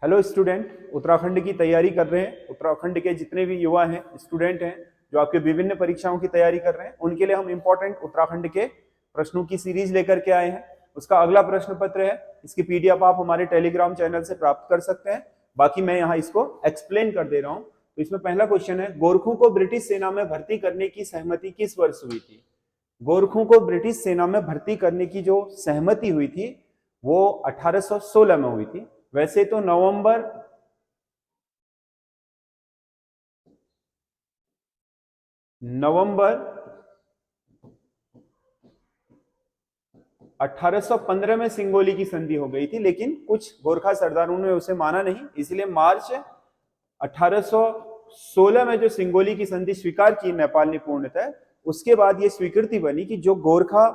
Hello student, Uttarakhand की तैयारी कर रहे हैं। उत्तराखंड के जितने भी युवा हैं, स्टूडेंट हैं, जो आपके विभिन्न परीक्षाओं की तैयारी कर रहे हैं, उनके लिए हम इम्पोर्टेंट उत्तराखंड के प्रश्नों की सीरीज लेकर के आए हैं। उसका अगला प्रश्न पत्र है, इसकी पीडीएफ आप हमारे टेलीग्राम चैनल से प्राप्त कर सकते हैं। बाकी मैं यहाँ इसको एक्सप्लेन कर दे रहा हूँ। तो इसमें पहला क्वेश्चन है, गोरखों को ब्रिटिश सेना में भर्ती करने की सहमति किस वर्ष हुई थी? गोरखों को ब्रिटिश सेना में भर्ती करने की जो सहमति हुई थी वो 1816 में हुई थी। वैसे तो नवंबर 1815 में सिंगोली की संधि हो गई थी, लेकिन कुछ गोरखा सरदारों ने उसे माना नहीं, इसलिए मार्च 1816 में जो सिंगोली की संधि स्वीकार की नेपाल ने पूर्णतः, उसके बाद ये स्वीकृति बनी कि जो गोरखा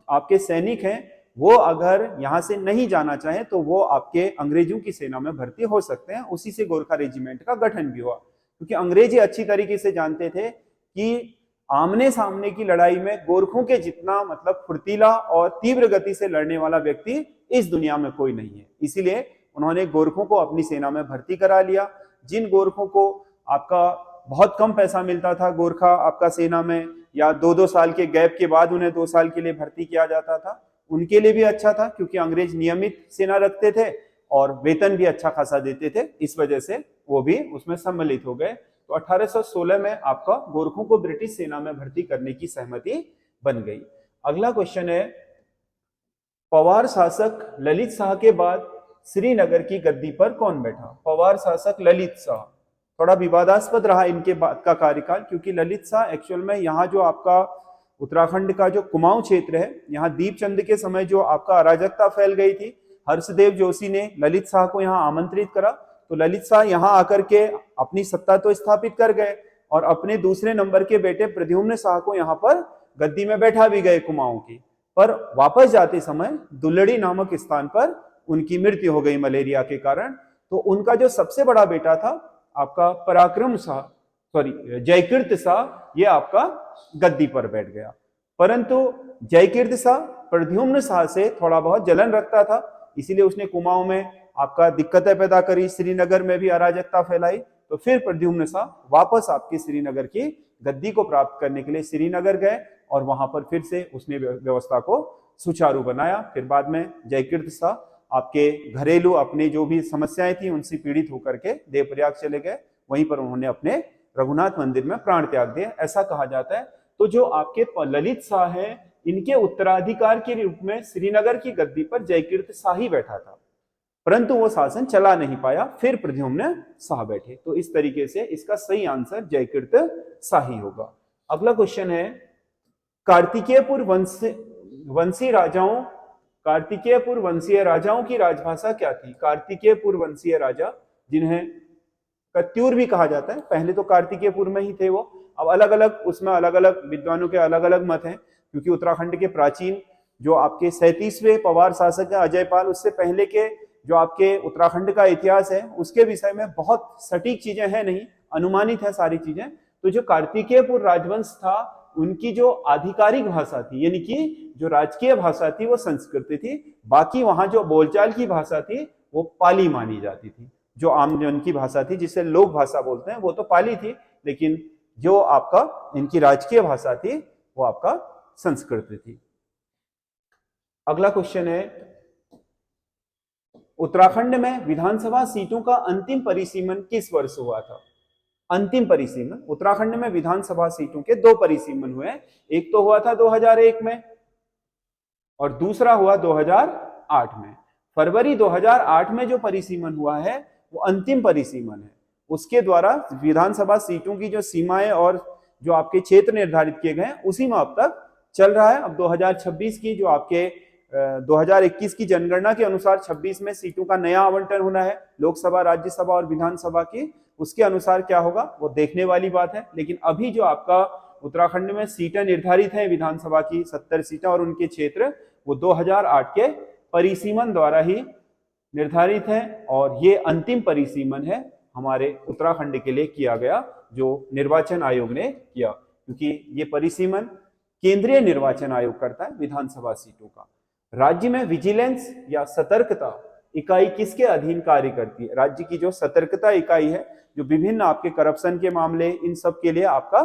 आपके सैनिक हैं वो अगर यहां से नहीं जाना चाहे तो वो आपके अंग्रेजों की सेना में भर्ती हो सकते हैं। उसी से गोरखा रेजिमेंट का गठन भी हुआ, क्योंकि अंग्रेजी अच्छी तरीके से जानते थे कि आमने सामने की लड़ाई में गोरखों के जितना मतलब फुर्तीला और तीव्र गति से लड़ने वाला व्यक्ति इस दुनिया में कोई नहीं है। इसीलिए उन्होंने गोरखों को अपनी सेना में भर्ती करा लिया। जिन गोरखों को आपका बहुत कम पैसा मिलता था गोरखा आपका सेना में, या 2-2 साल के गैप के बाद उन्हें 2 साल के लिए भर्ती किया जाता था, उनके लिए भी अच्छा था, क्योंकि अंग्रेज नियमित सेना रखते थे और वेतन भी अच्छा खासा देते थे। इस वजह से वो भी उसमें सम्मिलित हो गए। तो 1816 में आपका गोरखों को ब्रिटिश सेना में भर्ती करने की सहमति बन गई। अगला क्वेश्चन है, पवार शासक ललित शाह के बाद श्रीनगर की गद्दी पर कौन बैठा? पवार शासक ललित शाह, थोड़ा विवादास्पद रहा इनके बाद का कार्यकाल, क्योंकि ललित शाह एक्चुअल में यहाँ जो आपका उत्तराखंड का जो कुमाऊं क्षेत्र है, यहाँ दीपचंद के समय जो आपका अराजकता फैल गई थी, हर्षदेव जोशी ने ललित शाह को यहाँ आमंत्रित करा। तो ललित शाह यहाँ आकर के अपनी सत्ता तो स्थापित कर गए और अपने दूसरे नंबर के बेटे प्रद्युम्न शाह को यहाँ पर गद्दी में बैठा भी गए कुमाऊं की। पर वापस जाते समय दुल्लड़ी नामक स्थान पर उनकी मृत्यु हो गई मलेरिया के कारण। तो उनका जो सबसे बड़ा बेटा था आपका पराक्रम शाह, जयकीर्त शाह, ये आपका गद्दी पर बैठ गया। परंतु जयकीर्त शाह प्रद्युम्न शाह से थोड़ा बहुत जलन रखता था, इसीलिए उसने कुमाऊं में आपका दिक्कतें पैदा करी, श्रीनगर में भी अराजकता फैलाई। तो फिर प्रद्युम्न शाह वापस आपके श्रीनगर की गद्दी को प्राप्त करने के लिए श्रीनगर गए और वहां पर फिर से उसने व्यवस्था को सुचारू बनाया। फिर बाद में जयकीर्त शाह आपके घरेलू अपने जो भी समस्याएं थी उनसे पीड़ित होकर के देवप्रयाग चले गए। वहीं पर उन्होंने अपने रघुनाथ मंदिर में प्राण त्याग दिए, ऐसा कहा जाता है। तो जो आपके ललित शाह है, इनके उत्तराधिकार के रूप में श्रीनगर की गद्दी पर जयकीर्त शाह ही बैठा था, परंतु वो शासन चला नहीं पाया, फिर प्रद्युम्न शाह बैठे। तो इस तरीके से इसका सही आंसर जयकीर्त शाह ही होगा। अगला क्वेश्चन है, कार्तिकेयपुर वंशीय राजाओं की राजभाषा क्या थी? कार्तिकेयपुर वंशीय राजा, जिन्हें कत्यूर भी कहा जाता है, पहले तो कार्तिकेयपुर में ही थे वो। अब अलग अलग उसमें अलग अलग विद्वानों के अलग अलग मत हैं, क्योंकि उत्तराखंड के प्राचीन जो आपके 37वें पवार शासक है अजयपाल, उससे पहले के जो आपके उत्तराखंड का इतिहास है उसके विषय में बहुत सटीक चीजें हैं नहीं, अनुमानित है सारी चीजें। तो जो कार्तिकेयपुर राजवंश था उनकी जो आधिकारिक भाषा थी, यानी कि जो राजकीय भाषा थी वो संस्कृत थी। बाकी वहां जो बोलचाल की भाषा थी वो पाली मानी जाती थी। जो आम जन की भाषा थी, जिसे लोक भाषा बोलते हैं, वो तो पाली थी, लेकिन जो आपका इनकी राजकीय भाषा थी वो आपका संस्कृत थी। अगला क्वेश्चन है, उत्तराखंड में विधानसभा सीटों का अंतिम परिसीमन किस वर्ष हुआ था? अंतिम परिसीमन उत्तराखंड में विधानसभा सीटों के 2 परिसीमन हुए। एक तो हुआ था 2001 में और दूसरा हुआ 2008 में। फरवरी 2008 में जो परिसीमन हुआ है वो अंतिम परिसीमन है। उसके द्वारा विधानसभा सीटों की जो सीमाएं और जो आपके क्षेत्र निर्धारित किए गए हैं उसी में अब तक चल रहा है। अब 2026 की जो आपके 2021 की जनगणना के अनुसार 26 में सीटों का नया आवंटन होना है, लोकसभा, राज्यसभा और विधानसभा की। उसके अनुसार क्या होगा वो देखने वाली बात है। लेकिन अभी जो आपका उत्तराखंड में सीटें निर्धारित है विधानसभा की 70 सीटें और उनके क्षेत्र, वो 2008 के परिसीमन द्वारा ही निर्धारित है और ये अंतिम परिसीमन है हमारे उत्तराखंड के लिए किया गया, जो निर्वाचन आयोग ने किया, क्योंकि ये परिसीमन केंद्रीय निर्वाचन आयोग करता है विधानसभा सीटों का। राज्य में विजिलेंस या सतर्कता इकाई किसके अधीन कार्य करती है? राज्य की जो सतर्कता इकाई है, जो विभिन्न आपके करप्शन के मामले, इन सब के लिए आपका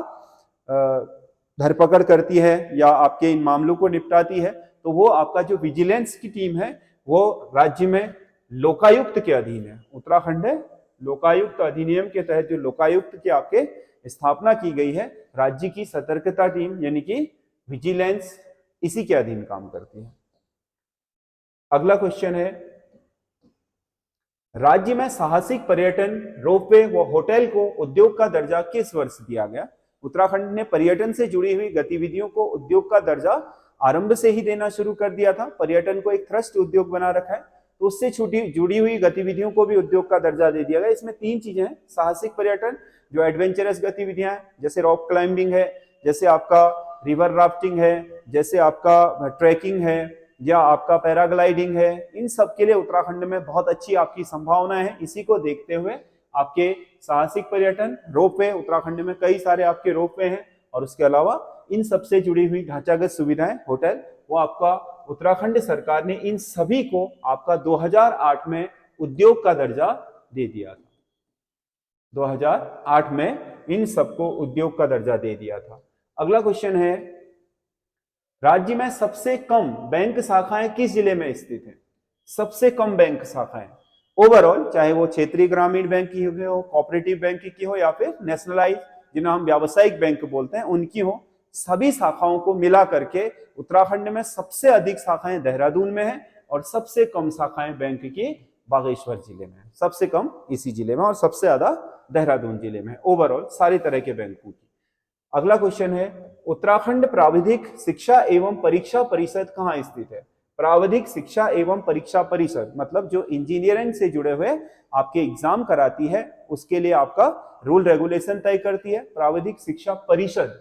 धरपकड़ करती है या आपके इन मामलों को निपटाती है, तो वो आपका जो विजिलेंस की टीम है वो राज्य में लोकायुक्त के अधीन है। उत्तराखंड है लोकायुक्त अधिनियम के तहत जो लोकायुक्त की आपके स्थापना की गई है, राज्य की सतर्कता टीम यानी कि विजिलेंस इसी के अधीन काम करती है। अगला क्वेश्चन है, राज्य में साहसिक पर्यटन, रोपवे व होटल को उद्योग का दर्जा किस वर्ष दिया गया? उत्तराखंड ने पर्यटन से जुड़ी हुई गतिविधियों को उद्योग का दर्जा आरंभ से ही देना शुरू कर दिया था। पर्यटन को एक थ्रस्ट उद्योग बना रखा है, तो उससे जुड़ी हुई गतिविधियों को भी उद्योग का दर्जा दे दिया गया। इसमें तीन चीजें हैं, साहसिक पर्यटन जो एडवेंचरस गतिविधियां हैं, जैसे रॉक क्लाइंबिंग है, जैसे आपका रिवर राफ्टिंग है, जैसे आपका ट्रैकिंग है, या आपका पैराग्लाइडिंग है। इन सब के लिए उत्तराखंड में बहुत अच्छी आपकी संभावना है। इसी को देखते हुए आपके साहसिक पर्यटन, रोपवे, उत्तराखंड में कई सारे आपके रोपवे हैं, और उसके अलावा इन सबसे जुड़ी हुई ढांचागत सुविधाएं, होटल, वो आपका उत्तराखंड सरकार ने इन सभी को आपका 2008 में उद्योग का दर्जा दे दिया था। 2008 में इन सबको उद्योग का दर्जा दे दिया था। अगला क्वेश्चन है, राज्य में सबसे कम बैंक शाखाएं किस जिले में स्थित हैं? सबसे कम बैंक शाखाएं ओवरऑल, चाहे वो क्षेत्रीय ग्रामीण बैंक की हो, कोऑपरेटिव बैंक की हो, या फिर नेशनलाइज जिन्हें हम व्यावसायिक बैंक बोलते हैं उनकी हो, सभी शाखाओं को मिला करके उत्तराखंड में सबसे अधिक शाखाएं देहरादून में है और सबसे कम शाखाएं बैंक की बागेश्वर जिले में है। सबसे कम इसी जिले में और सबसे ज्यादा देहरादून जिले में ओवरऑल सारे तरह के बैंकों की। अगला क्वेश्चन है, उत्तराखंड प्राविधिक शिक्षा एवं परीक्षा परिषद कहाँ स्थित है? प्राविधिक शिक्षा एवं परीक्षा परिषद मतलब जो इंजीनियरिंग से जुड़े हुए आपके एग्जाम कराती है, उसके लिए आपका रूल रेगुलेशन तय करती है प्राविधिक शिक्षा परिषद,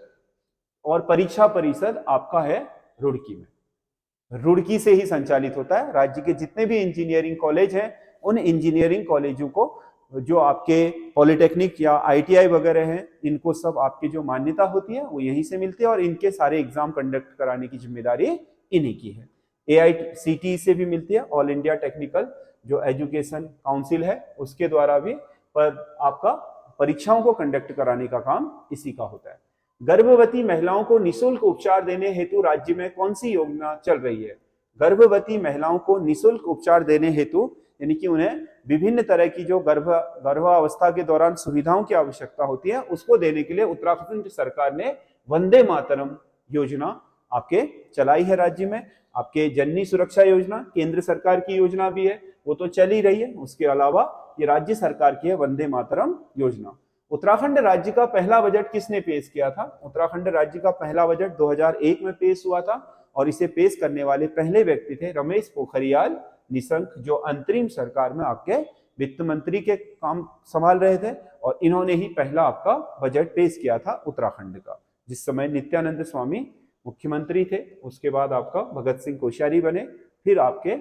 और परीक्षा परिषद आपका है रुड़की में। रुड़की से ही संचालित होता है। राज्य के जितने भी इंजीनियरिंग कॉलेज हैं, उन इंजीनियरिंग कॉलेजों को, जो आपके पॉलिटेक्निक या आईटीआई वगैरह हैं, इनको सब आपकी जो मान्यता होती है वो यहीं से मिलती है, और इनके सारे एग्जाम कंडक्ट कराने की जिम्मेदारी इन्हीं की है। AICTE से भी मिलती है, ऑल इंडिया टेक्निकल जो एजुकेशन काउंसिल है, उसके द्वारा भी पर आपका परीक्षाओं को कंडक्ट कराने का काम इसी का होता है। गर्भवती महिलाओं को निःशुल्क उपचार देने हेतु राज्य में कौन सी योजना चल रही है? गर्भवती महिलाओं को निःशुल्क उपचार देने हेतु, यानी कि उन्हें विभिन्न तरह की जो गर्भावस्था के दौरान सुविधाओं की आवश्यकता होती है, उसको देने के लिए उत्तराखंड सरकार ने वंदे मातरम योजना आपके चलाई है राज्य में। आपके जननी सुरक्षा योजना केंद्र सरकार की योजना भी है, वो तो चल ही रही है। उसके अलावा ये राज्य सरकार की है वंदे मातरम योजना। उत्तराखंड राज्य का पहला बजट किसने पेश किया था? उत्तराखंड राज्य का पहला बजट 2001 में पेश हुआ था, और इसे पेश करने वाले पहले व्यक्ति थे रमेश पोखरियाल निशंक, जो अंतरिम सरकार में आपके वित्त मंत्री के काम संभाल रहे थे, और इन्होंने ही पहला आपका बजट पेश किया था उत्तराखंड का, जिस समय नित्यानंद स्वामी मुख्यमंत्री थे। उसके बाद आपका भगत सिंह कोश्यारी बने, फिर आपके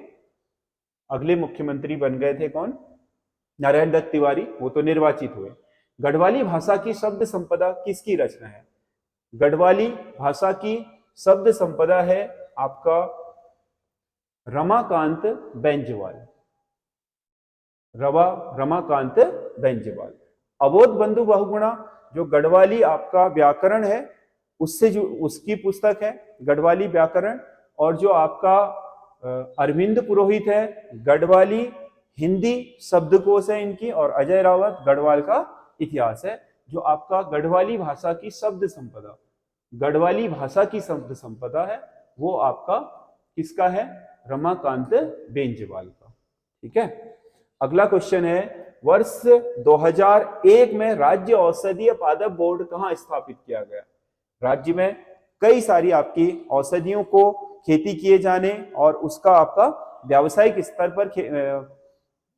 अगले मुख्यमंत्री बन गए थे कौन? नारायण दत्त तिवारी, वो तो निर्वाचित हुए। गढ़वाली भाषा की शब्द संपदा किसकी रचना है? गढ़वाली भाषा की शब्द संपदा है आपका रमाकांत बेंजवाल। रमाकांत बेंजवाल। अबोध बंधु बहुगुणा जो गढ़वाली आपका व्याकरण है, उससे जो उसकी पुस्तक है गढ़वाली व्याकरण, और जो आपका अरविंद पुरोहित है गढ़वाली हिंदी शब्दकोश है इनकी, और अजय रावत गढ़वाल का इतिहास है। जो आपका गढ़वाली भाषा की शब्द संपदा, गढ़वाली भाषा की शब्द संपदा है, वो आपका किसका है? रमाकांत बेंजवाल का। ठीक है। अगला क्वेश्चन है, वर्ष 2001 में राज्य औषधीय पादप बोर्ड कहाँ स्थापित किया गया? राज्य में कई सारी आपकी औषधियों को खेती किए जाने और उसका आपका व्यावसायिक स्तर पर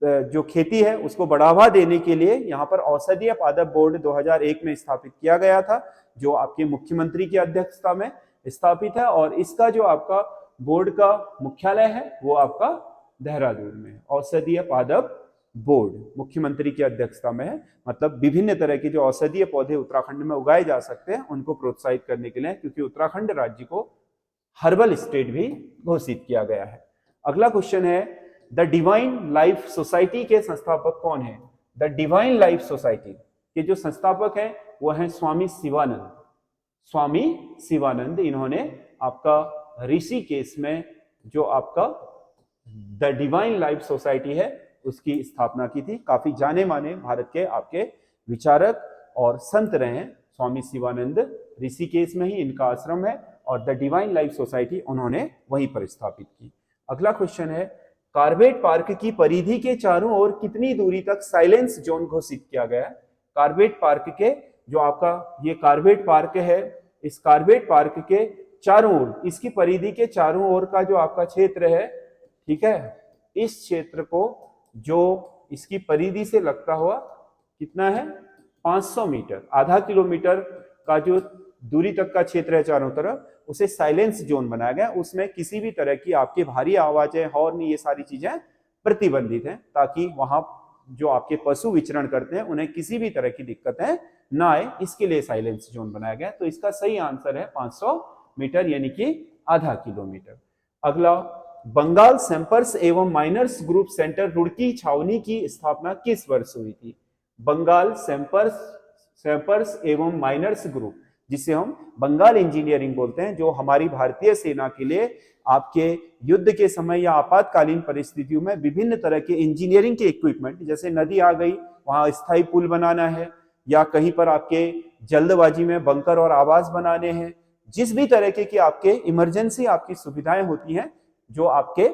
जो खेती है उसको बढ़ावा देने के लिए यहाँ पर औषधीय पादप बोर्ड 2001 में स्थापित किया गया था, जो आपके मुख्यमंत्री की अध्यक्षता में स्थापित है। और इसका जो आपका बोर्ड का मुख्यालय है वो आपका देहरादून में है। औषधीय पादप बोर्ड मुख्यमंत्री की अध्यक्षता में है, मतलब विभिन्न तरह के जो औषधीय पौधे उत्तराखंड में उगाए जा सकते हैं उनको प्रोत्साहित करने के लिए, क्योंकि उत्तराखंड राज्य को हर्बल स्टेट भी घोषित किया गया है। अगला क्वेश्चन है, द डिवाइन लाइफ सोसाइटी के संस्थापक कौन है? द डिवाइन लाइफ सोसाइटी के जो संस्थापक हैं वो हैं स्वामी शिवानंद। स्वामी शिवानंद, इन्होंने आपका ऋषिकेश में जो आपका द डिवाइन लाइफ सोसाइटी है उसकी स्थापना की थी। काफी जाने माने भारत के आपके विचारक और संत रहे हैं स्वामी शिवानंद। ऋषिकेश में ही इनका आश्रम है और द डिवाइन लाइफ सोसाइटी उन्होंने वहीं पर स्थापित की। अगला क्वेश्चन है, कार्बेट पार्क की परिधि के चारों ओर कितनी दूरी तक साइलेंस जोन घोषित किया गया है? कार्बेट पार्क के जो आपका ये कार्बेट पार्क है, इस कार्बेट पार्क के चारों ओर, इसकी परिधि के चारों ओर का जो आपका क्षेत्र है, ठीक है, इस क्षेत्र को जो इसकी परिधि से लगता हुआ कितना है 500 मीटर, आधा किलोमीटर का जो दूरी तक का क्षेत्र है चारों तरफ, उसे साइलेंस जोन बनाया गया। उसमें किसी भी तरह की आपकी भारी आवाजें, हॉर्न, ये सारी चीजें प्रतिबंधित हैं, ताकि वहां जो आपके पशु विचरण करते हैं उन्हें किसी भी तरह की दिक्कतें ना आए, इसके लिए साइलेंस जोन बनाया गया। तो इसका सही आंसर है 500 मीटर यानी कि आधा किलोमीटर। अगला, बंगाल सैंपर्स एवं माइनर्स ग्रुप सेंटर रुड़की छावनी की स्थापना किस वर्ष हुई थी? बंगाल सैंपर्स एवं माइनर्स ग्रुप, जिसे हम बंगाल इंजीनियरिंग बोलते हैं, जो हमारी भारतीय सेना के लिए आपके युद्ध के समय या आपातकालीन परिस्थितियों में विभिन्न तरह के इंजीनियरिंग के इक्विपमेंट, जैसे नदी आ गई वहां स्थायी पुल बनाना है, या कहीं पर आपके जल्दबाजी में बंकर और आवास बनाने हैं, जिस भी तरह के कि आपके इमरजेंसी आपकी सुविधाएं होती हैं, जो आपके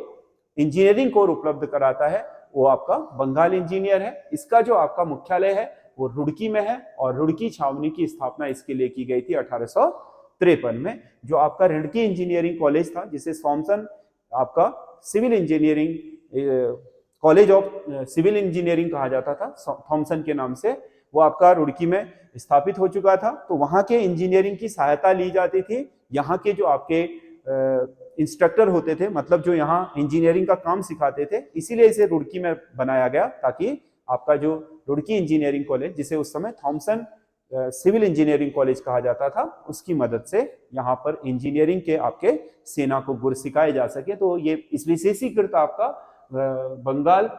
इंजीनियरिंग कोर उपलब्ध कराता है, वो आपका बंगाल इंजीनियर है। इसका जो आपका मुख्यालय है वो रुड़की में है और रुड़की छावनी की स्थापना इसके लिए की गई थी 1853 में। जो आपका रुड़की इंजीनियरिंग कॉलेज था, जिसे थॉमसन आपका civil engineering college of civil engineering कहा जाता था थॉमसन के नाम से, वो आपका रुड़की में स्थापित हो चुका था। तो वहां के इंजीनियरिंग की सहायता ली जाती थी। यहाँ के जो आपके इंस्ट्रक्टर होते थे, मतलब जो यहाँ इंजीनियरिंग का काम सिखाते थे, इसीलिए इसे रुड़की में बनाया गया, ताकि आपका जो रुड़की इंजीनियरिंग कॉलेज, जिसे उस समय थॉमसन सिविल इंजीनियरिंग कॉलेज कहा जाता था, उसकी मदद से यहाँ पर इंजीनियरिंग के आपके सेना को गुर सिखाए जा सके। तो ये इस विशेषीकृत आपका Bengal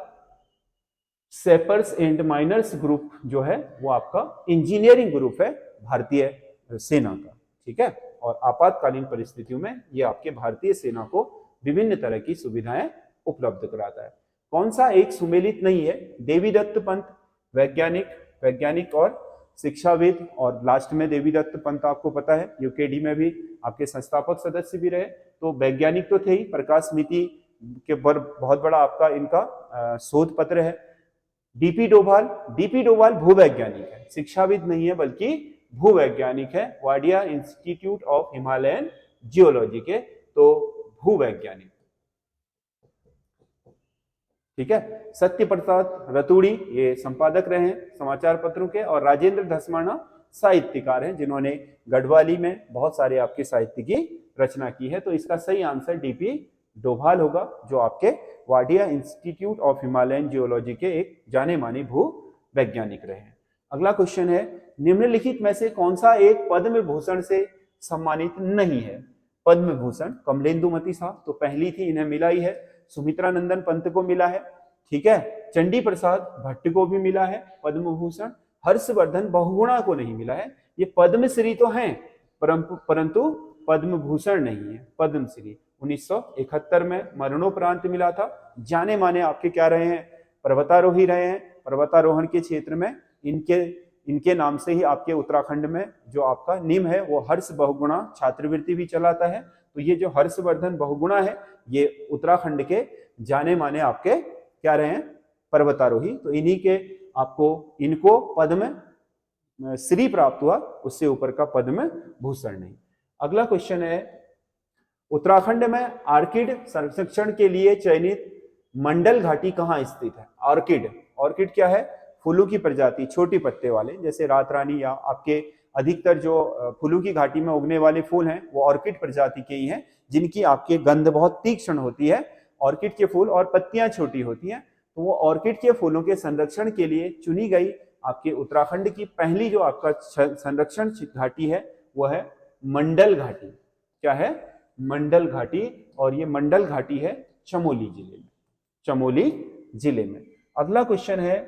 sappers and miners group जो है वो आपका इंजीनियरिंग ग्रुप है भारतीय सेना का, ठीक है। और आपातकालीन परिस्थितियों में ये आपके भारतीय सेना को विभिन्न तरह की सुविधाएं उपलब्ध कराता है। कौन सा एक सुमेलित नहीं है? देवीदत्त पंत, वैज्ञानिक और शिक्षाविद, और लास्ट में देवीदत्त पंत आपको पता है यूकेडी में भी आपके संस्थापक सदस्य भी रहे। तो वैज्ञानिक तो थे ही, प्रकाश समिति के बहुत बड़ा आपका इनका शोध पत्र है। डीपी डोभाल भूवैज्ञानिक है, शिक्षाविद नहीं है बल्कि भूवैज्ञानिक है, Wadia institute of Himalayan geology के, तो भूवैज्ञानिक, ठीक है। सत्य प्रसाद रतूड़ी ये संपादक रहे हैं समाचार पत्रों के, और राजेंद्र धस्माना साहित्यकार हैं, जिन्होंने गढ़वाली में बहुत सारे आपके साहित्य की रचना की है। तो इसका सही आंसर डीपी डोभाल होगा, जो आपके Wadia institute of Himalayan geology के एक जाने माने भू वैज्ञानिक रहे हैं। अगला क्वेश्चन है, निम्नलिखित में से कौन सा एक पद्म भूषण से सम्मानित नहीं है? पद्म भूषण कमलेंदुमती साहब तो पहली थी, इन्हें मिला ही है। सुमित्रा नंदन पंत को मिला है, ठीक है। चंडी प्रसाद भट्ट को भी मिला है पद्म भूषण। हर्षवर्धन बहुगुणा को नहीं मिला है। ये पद्मश्री तो हैं परंतु पद्म भूषण नहीं है। पद्मश्री 1971 में मरणोपरांत मिला था। जाने माने आपके क्या रहे हैं? पर्वतारोही रहे हैं। पर्वतारोहण के क्षेत्र में इनके नाम से ही आपके उत्तराखंड में जो आपका निम है वो हर्ष बहुगुणा छात्रवृत्ति भी चलाता है। तो ये जो हर्षवर्धन बहुगुणा है ये उत्तराखंड के जाने माने आपके क्या रहे हैं? पर्वतारोही। तो इन्हीं के इनको पद्म श्री प्राप्त हुआ, उससे ऊपर का पद्म भूषण नहीं। अगला क्वेश्चन है, उत्तराखंड में ऑर्किड संरक्षण के लिए चयनित मंडल घाटी कहाँ स्थित है? ऑर्किड क्या है? फूलों की प्रजाति, छोटी पत्ते वाले, जैसे रात रानी या आपके अधिकतर जो फूलों की घाटी में उगने वाले फूल हैं वो ऑर्किड प्रजाति के ही हैं, जिनकी आपके गंध बहुत तीक्ष्ण होती है। ऑर्किड के फूल और पत्तियां छोटी होती हैं। तो वो ऑर्किड के फूलों के संरक्षण के लिए चुनी गई आपके उत्तराखंड की पहली जो आपका संरक्षण घाटी है वो है मंडल घाटी। क्या है? मंडल घाटी। और ये मंडल घाटी है चमोली जिले में। चमोली जिले में। अगला क्वेश्चन है,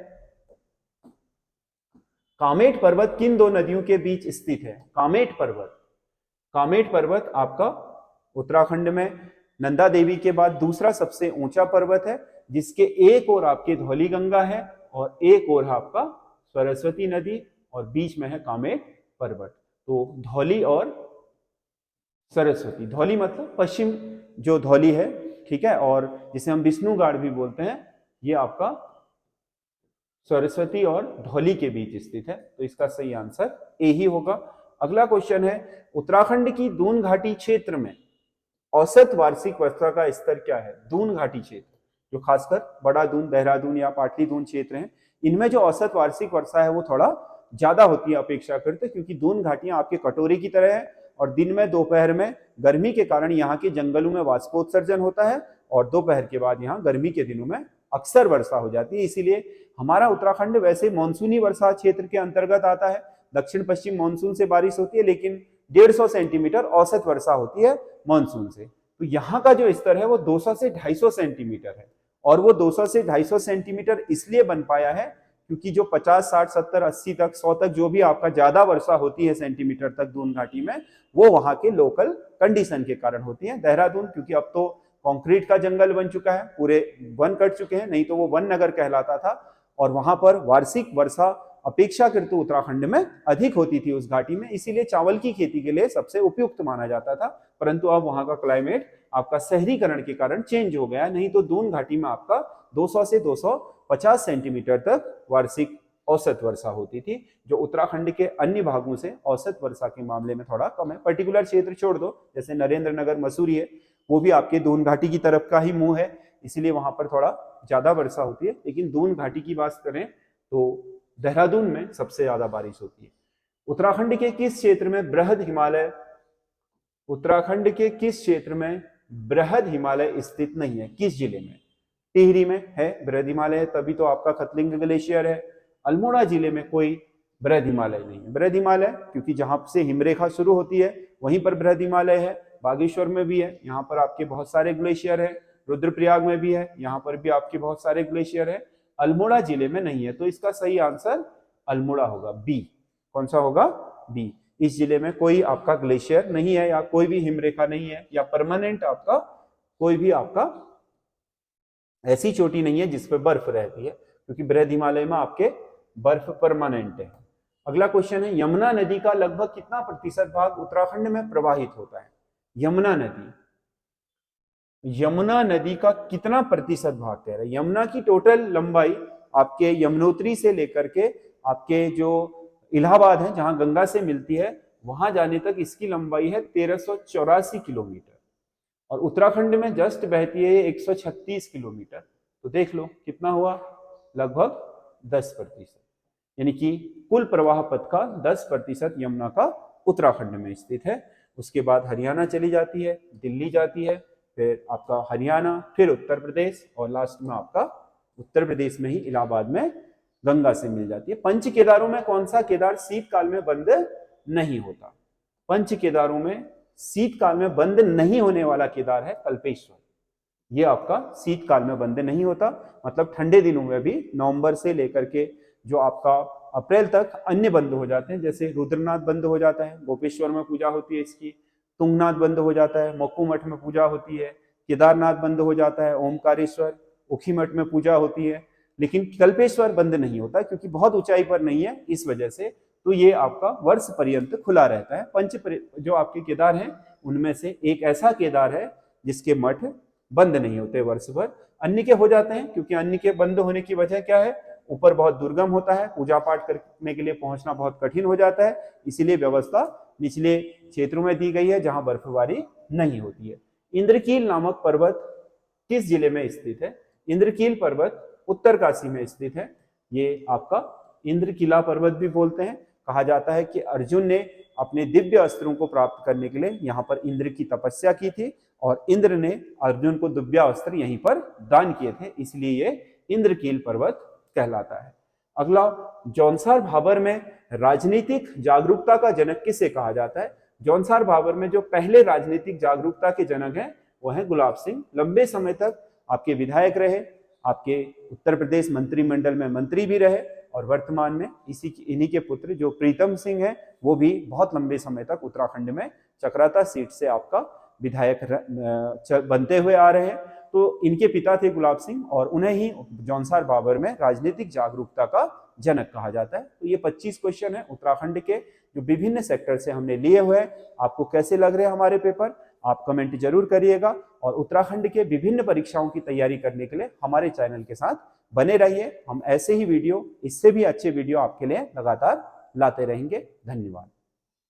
कामेट पर्वत किन दो नदियों के बीच स्थित है? कामेट पर्वत आपका उत्तराखंड में नंदा देवी के बाद दूसरा सबसे ऊंचा पर्वत है, जिसके एक ओर आपके धौली गंगा है और एक ओर आपका सरस्वती नदी और बीच में है कामेट पर्वत। तो धौली और सरस्वती, धौली मतलब पश्चिम जो धौली है, ठीक है, और जिसे हम विष्णुगाड़ भी बोलते हैं, ये आपका सरस्वती और धौली के बीच स्थित है। तो इसका सही आंसर ए ही होगा। अगला क्वेश्चन है, उत्तराखंड की दून घाटी क्षेत्र में औसत वार्षिक वर्षा का स्तर क्या है? दून घाटी क्षेत्र, जो खासकर बड़ा दून, देहरादून या पाटली दून क्षेत्र हैं, इनमें जो औसत वार्षिक वर्षा है वो थोड़ा ज्यादा होती है अपेक्षाकृत, क्योंकि दून घाटियां आपके कटोरे की तरह है और दिन में दोपहर में गर्मी के कारण यहाँ के जंगलों में वाष्पोत्सर्जन होता है और दोपहर के बाद यहाँ गर्मी के दिनों में अक्सर वर्षा हो जाती है। इसीलिए हमारा उत्तराखंड वैसे मानसूनी वर्षा क्षेत्र के अंतर्गत आता है, दक्षिण पश्चिम मानसून से बारिश होती है, लेकिन 150 सेंटीमीटर औसत वर्षा होती है मानसून से। तो यहाँ का जो स्तर है वो 200 से 250 सेंटीमीटर है, और वो 200 से 250 सेंटीमीटर इसलिए बन पाया है क्योंकि जो 50, 60, 70, 80 तक, 100 तक जो भी आपका ज्यादा वर्षा होती है सेंटीमीटर तक दून घाटी में, वो वहां के लोकल कंडीशन के कारण होती है। देहरादून क्योंकि अब तो कंक्रीट का जंगल बन चुका है, पूरे वन कट चुके हैं, नहीं तो वो वन नगर कहलाता था, और वहां पर वार्षिक वर्षा अपेक्षाकृत उत्तराखंड में अधिक होती थी उस घाटी में, इसीलिए चावल की खेती के लिए सबसे उपयुक्त माना जाता था। परंतु अब वहां का क्लाइमेट आपका शहरीकरण के कारण चेंज हो गया, नहीं तो दून घाटी में आपका 200 से 250 सेंटीमीटर तक वार्षिक औसत वर्षा होती थी, जो उत्तराखंड के अन्य भागों से औसत वर्षा के मामले में थोड़ा कम है। पर्टिकुलर क्षेत्र छोड़ दो, जैसे नरेंद्र नगर मसूरी है, वो भी आपके दून घाटी की तरफ का ही मुंह है, इसलिए वहां पर थोड़ा ज्यादा वर्षा होती है। लेकिन दून घाटी की बात करें तो देहरादून में सबसे ज्यादा बारिश होती है। उत्तराखंड के किस क्षेत्र में बृहद हिमालय, उत्तराखंड के किस क्षेत्र में बृहद हिमालय स्थित नहीं है? किस जिले में? टिहरी में है बृहद हिमालय, तभी तो आपका खतलिंग ग्लेशियर है। अल्मोड़ा जिले में कोई बृहद हिमालय नहीं है। बृहद हिमालय क्योंकि जहां से हिमरेखा शुरू होती है वहीं पर बृहद हिमालय है। बागेश्वर में भी है, यहाँ पर आपके बहुत सारे ग्लेशियर है। रुद्रप्रयाग में भी है, यहाँ पर भी आपके बहुत सारे ग्लेशियर है। अल्मोड़ा जिले में नहीं है, तो इसका सही आंसर अल्मोड़ा होगा, बी। कौन सा होगा? बी। इस जिले में कोई आपका ग्लेशियर नहीं है, या कोई भी हिमरेखा नहीं है, या परमानेंट आपका कोई भी आपका ऐसी चोटी नहीं है जिस पर बर्फ रहती है, क्योंकि बृहद हिमालय में आपके बर्फ परमानेंट है। अगला क्वेश्चन है, यमुना नदी का लगभग कितना प्रतिशत भाग उत्तराखंड में प्रवाहित होता है? यमुना नदी का कितना प्रतिशत भाग कह रहे हैं? यमुना की टोटल लंबाई आपके यमुनोत्री से लेकर के आपके जो इलाहाबाद है, जहां गंगा से मिलती है, वहां जाने तक इसकी लंबाई है 1384 किलोमीटर, और उत्तराखंड में जस्ट बहती है 136 किलोमीटर। तो देख लो कितना हुआ, लगभग 10%, यानी कि कुल प्रवाह पथ का 10% यमुना का उत्तराखंड में स्थित है। उसके बाद हरियाणा चली जाती है, दिल्ली जाती है, फिर आपका हरियाणा, फिर उत्तर प्रदेश, और लास्ट में आपका उत्तर प्रदेश में ही इलाहाबाद में गंगा से मिल जाती है। पंच केदारों में कौन सा केदार शीतकाल में बंद नहीं होता? पंच केदारों में शीतकाल में बंद नहीं होने वाला केदार है कल्पेश्वर। ये आपका शीतकाल में बंद नहीं होता, मतलब ठंडे दिनों में भी नवंबर से लेकर के जो आपका अप्रैल तक अन्य बंद हो जाते हैं, जैसे रुद्रनाथ बंद हो जाता है, गोपेश्वर में पूजा होती है इसकी, तुंगनाथ बंद हो जाता है, मक्कू मठ में पूजा होती है, केदारनाथ बंद हो जाता है, ओमकारेश्वर, उखीमठ में पूजा होती है, लेकिन कल्पेश्वर बंद नहीं होता क्योंकि बहुत ऊंचाई पर नहीं है, इस वजह से तो ये आपका वर्ष पर्यंत खुला रहता है। पंच जो आपके केदार हैं उनमें से एक ऐसा केदार है जिसके मठ बंद नहीं होते वर्ष भर। अन्य के हो जाते हैं, क्योंकि अन्य के बंद होने की वजह क्या है? ऊपर बहुत दुर्गम होता है, पूजा पाठ करने के लिए पहुंचना बहुत कठिन हो जाता है, इसीलिए व्यवस्था निचले क्षेत्रों में दी गई है जहां बर्फबारी नहीं होती है। इंद्रकील नामक पर्वत किस जिले में स्थित है? इंद्रकील पर्वत उत्तरकाशी में स्थित है। ये आपका इंद्रकिला पर्वत भी बोलते हैं। कहा जाता है कि अर्जुन ने अपने दिव्य अस्त्रों को प्राप्त करने के लिए यहाँ पर इंद्र की तपस्या की थी, और इंद्र ने अर्जुन को दिव्य अस्त्र यहीं पर दान किए थे, इसलिए ये इंद्रकील पर्वत कहलाता है। अगला, जौनसार भाबर में राजनीतिक जागरूकता का जनक किसे कहा जाता है? जौनसार भाबर में जो पहले राजनीतिक जागरूकता के जनक हैं वो हैं गुलाब सिंह। लंबे समय तक आपके विधायक रहे, आपके उत्तर प्रदेश मंत्रिमंडल में मंत्री भी रहे और वर्तमान में इन्हीं के पुत्र जो प्रीतम सिंह है वो भी बहुत लंबे समय तक उत्तराखंड में चक्राता सीट से आपका विधायक बनते हुए आ रहे हैं। तो इनके पिता थे गुलाब सिंह और उन्हें ही जौनसार बाबर में राजनीतिक जागरूकता का जनक कहा जाता है। तो ये 25 क्वेश्चन है उत्तराखंड के जो विभिन्न सेक्टर से हमने लिए हुए हैं। आपको कैसे लग रहे हैं हमारे पेपर, आप कमेंट जरूर करिएगा और उत्तराखंड के विभिन्न परीक्षाओं की तैयारी करने के लिए हमारे चैनल के साथ बने रहिए। हम ऐसे ही वीडियो, इससे भी अच्छे वीडियो आपके लिए लगातार लाते रहेंगे। धन्यवाद।